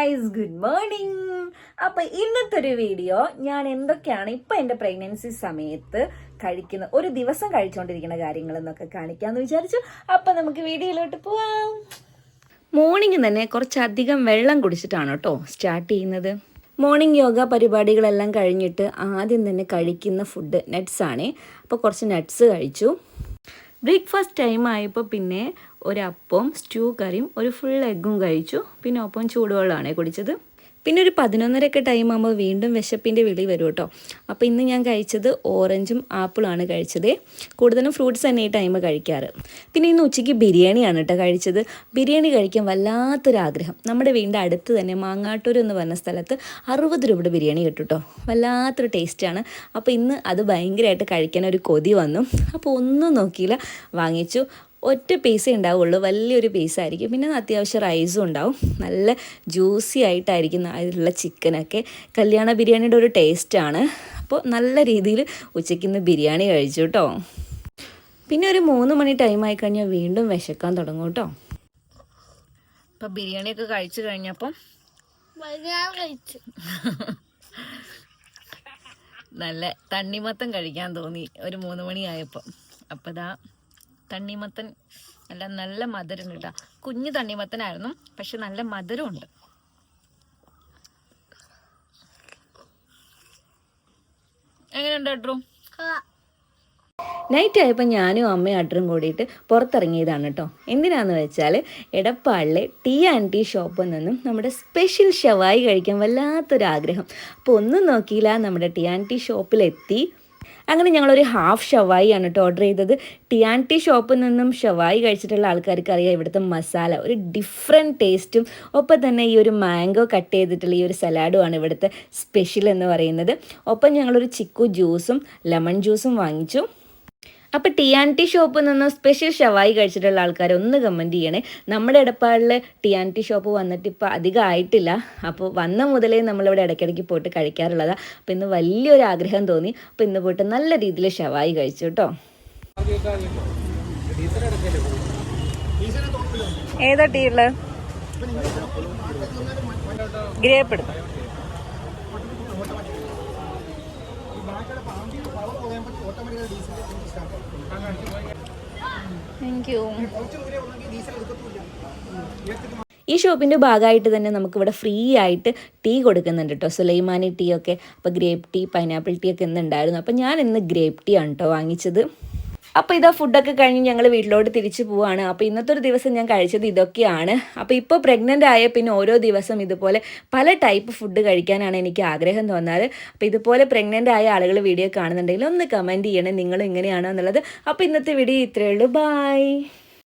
Guys, good morning. അപ്പോൾ ഇന്നത്തെ ഒരു വീഡിയോ ഞാൻ എന്തൊക്കെയാണ് ഇപ്പം എൻ്റെ പ്രഗ്നൻസി സമയത്ത് കഴിക്കുന്ന, ഒരു ദിവസം കഴിച്ചുകൊണ്ടിരിക്കുന്ന കാര്യങ്ങളെന്നൊക്കെ കാണിക്കാമെന്ന് വിചാരിച്ചു. അപ്പം നമുക്ക് വീഡിയോയിലോട്ട് പോവാം. മോർണിംഗ് തന്നെ കുറച്ചധികം വെള്ളം കുടിച്ചിട്ടാണ് കേട്ടോ സ്റ്റാർട്ട് ചെയ്യുന്നത്. മോർണിംഗ് യോഗ പരിപാടികളെല്ലാം കഴിഞ്ഞിട്ട് ആദ്യം തന്നെ കഴിക്കുന്ന ഫുഡ് നട്ട്സാണ്. അപ്പോൾ കുറച്ച് നട്ട്സ് കഴിച്ചു. ബ്രേക്ക്ഫാസ്റ്റ് ടൈം ആയപ്പോൾ പിന്നെ ഒരപ്പവും സ്റ്റൂ കറിയും ഒരു ഫുൾ എഗ്ഗും കഴിച്ചു. പിന്നെ ഒപ്പം ചൂടുവെള്ളമാണ് കുടിച്ചത്. പിന്നെ ഒരു 11:30 ടൈം ആകുമ്പോൾ വീണ്ടും വിശപ്പിൻ്റെ വിളി വരും കേട്ടോ. അപ്പോൾ ഇന്ന് ഞാൻ കഴിച്ചത് ഓറഞ്ചും ആപ്പിളാണ് കഴിച്ചത്. കൂടുതലും ഫ്രൂട്ട്സ് തന്നെ ഈ ടൈം കഴിക്കാറ്. പിന്നെ ഇന്ന് ഉച്ചയ്ക്ക് ബിരിയാണിയാണ് കേട്ടോ കഴിച്ചത്. ബിരിയാണി കഴിക്കാൻ വല്ലാത്തൊരാഗ്രഹം. നമ്മുടെ വീടിൻ്റെ അടുത്ത് തന്നെ മാങ്ങാട്ടൂർ എന്ന് പറഞ്ഞ സ്ഥലത്ത് 60 രൂപയുടെ ബിരിയാണി കിട്ടും കേട്ടോ. വല്ലാത്തൊരു ടേസ്റ്റാണ്. അപ്പോൾ ഇന്ന് അത് ഭയങ്കരമായിട്ട് കഴിക്കാൻ ഒരു കൊതി വന്നു. അപ്പോൾ ഒന്നും നോക്കിയില്ല, വാങ്ങിച്ചു. ഒറ്റ പീസേ ഉണ്ടാവുള്ളൂ, വലിയൊരു പീസായിരിക്കും. പിന്നെ അത്യാവശ്യം റൈസും ഉണ്ടാവും. നല്ല ജ്യൂസി ആയിട്ടായിരിക്കും അതിലുള്ള ചിക്കനൊക്കെ. കല്യാണ ബിരിയാണിയുടെ ഒരു ടേസ്റ്റാണ്. അപ്പോൾ നല്ല രീതിയിൽ ഉച്ചയ്ക്ക് ഇന്ന് ബിരിയാണി കഴിച്ചു കേട്ടോ. പിന്നെ ഒരു 3 മണി ടൈം ആയി കഴിഞ്ഞാൽ വീണ്ടും വിശക്കാൻ തുടങ്ങും കേട്ടോ. അപ്പോൾ ബിരിയാണിയൊക്കെ കഴിച്ചു കഴിഞ്ഞപ്പം നല്ല തണ്ണിമത്തൻ കഴിക്കാൻ തോന്നി ഒരു 3 മണിയായപ്പോൾ. അപ്പോൾ ഇതാ തണ്ണിമത്തൻ നല്ല മധുരം കിട്ടാം. കുഞ്ഞു തണ്ണിമത്തനായിരുന്നു, പക്ഷെ നല്ല മധുരമുണ്ട്. എങ്ങനെയുണ്ട് അഡ്രു? നൈറ്റ് ആയപ്പോൾ ഞാനും അമ്മയും അഡ്രും കൂടിയിട്ട് പുറത്തിറങ്ങിയതാണ് കേട്ടോ. എന്തിനാന്ന് വെച്ചാൽ എടപ്പാളിലെ ടി ആൻഡ് ടി ഷോപ്പിൽ നിന്നും നമ്മുടെ സ്പെഷ്യൽ ഷവായി കഴിക്കാൻ വല്ലാത്തൊരാഗ്രഹം. അപ്പോൾ ഒന്നും നോക്കിയില്ല, നമ്മുടെ ടി ആൻഡ് ടി ഷോപ്പിലെത്തി. അങ്ങനെ ഞങ്ങളൊരു ഹാഫ് ഷവായി ആണ് കേട്ടോ ഓർഡർ ചെയ്തത്. ടി ആൻഡ് ടി ഷോപ്പിൽ നിന്നും ഷവായി കഴിച്ചിട്ടുള്ള ആൾക്കാർക്ക് അറിയാം ഇവിടുത്തെ മസാല ഒരു ഡിഫറെൻറ്റ് ടേസ്റ്റും ഒപ്പം തന്നെ ഈ ഒരു മാംഗോ കട്ട് ചെയ്തിട്ടുള്ള ഈ ഒരു സലാഡുമാണ് ഇവിടുത്തെ സ്പെഷ്യൽ എന്ന് പറയുന്നത്. ഒപ്പം ഞങ്ങളൊരു ചിക്കു ജ്യൂസും ലെമൺ ജ്യൂസും വാങ്ങിച്ചു. അപ്പോൾ ടി ആൻഡ് ടി ഷോപ്പിൽ നിന്ന് സ്പെഷ്യൽ ഷവായി കഴിച്ചിട്ടുള്ള ആൾക്കാർ ഒന്ന് കമൻറ്റ് ചെയ്യണേ. നമ്മുടെ എടപ്പാളിൽ ടി ആൻഡ് ടി ഷോപ്പ് വന്നിട്ട് ഇപ്പോൾ അധികം ആയിട്ടില്ല. അപ്പോൾ വന്ന മുതലേ നമ്മളിവിടെ ഇടയ്ക്കിടയ്ക്ക് പോയിട്ട് കഴിക്കാറുള്ളതാണ്. അപ്പോൾ ഇന്ന് വലിയൊരു ആഗ്രഹം തോന്നി. അപ്പോൾ ഇന്ന് പോയിട്ട് നല്ല രീതിയിൽ ഷവായി കഴിച്ചു കേട്ടോ. ഏതാ ടീ ഉള്ളത്? ഗ്രേപ്പ് എടുത്തു. ഈ ഷോപ്പിൻ്റെ ഭാഗമായിട്ട് തന്നെ നമുക്കിവിടെ ഫ്രീ ആയിട്ട് ടീ കൊടുക്കുന്നുണ്ട് കേട്ടോ. സുലൈമാനി ടീ ഒക്കെ. അപ്പോൾ ഗ്രേപ്പ് ടീ, പൈനാപ്പിൾ ടീ ഒക്കെ ഇന്ന് ഉണ്ടായിരുന്നു. അപ്പോൾ ഞാൻ ഇന്ന് ഗ്രേപ്പ് ടീ ആണ് കേട്ടോ വാങ്ങിച്ചത്. അപ്പോൾ ഇതാ ഫുഡൊക്കെ കഴിഞ്ഞ് ഞങ്ങൾ വീട്ടിലോട്ട് തിരിച്ചു പോവാണ്. അപ്പോൾ ഇന്നത്തെ ഒരു ദിവസം ഞാൻ കഴിച്ചത് ഇതൊക്കെയാണ്. അപ്പോൾ ഇപ്പോൾ പ്രഗ്നൻ്റ് ആയ പിന്നെ ഓരോ ദിവസം ഇതുപോലെ പല ടൈപ്പ് ഫുഡ് കഴിക്കാനാണ് എനിക്ക് ആഗ്രഹം തോന്നാറ്. അപ്പോൾ ഇതുപോലെ പ്രഗ്നൻ്റ് ആയ ആളുകൾ വീഡിയോ കാണുന്നുണ്ടെങ്കിൽ ഒന്ന് കമൻറ്റ് ചെയ്യണേ, നിങ്ങൾ ഇങ്ങനെയാണോ എന്നുള്ളത്. അപ്പോൾ ഇന്നത്തെ വീഡിയോ ഇത്രയേ ഉള്ളൂ. ബൈ.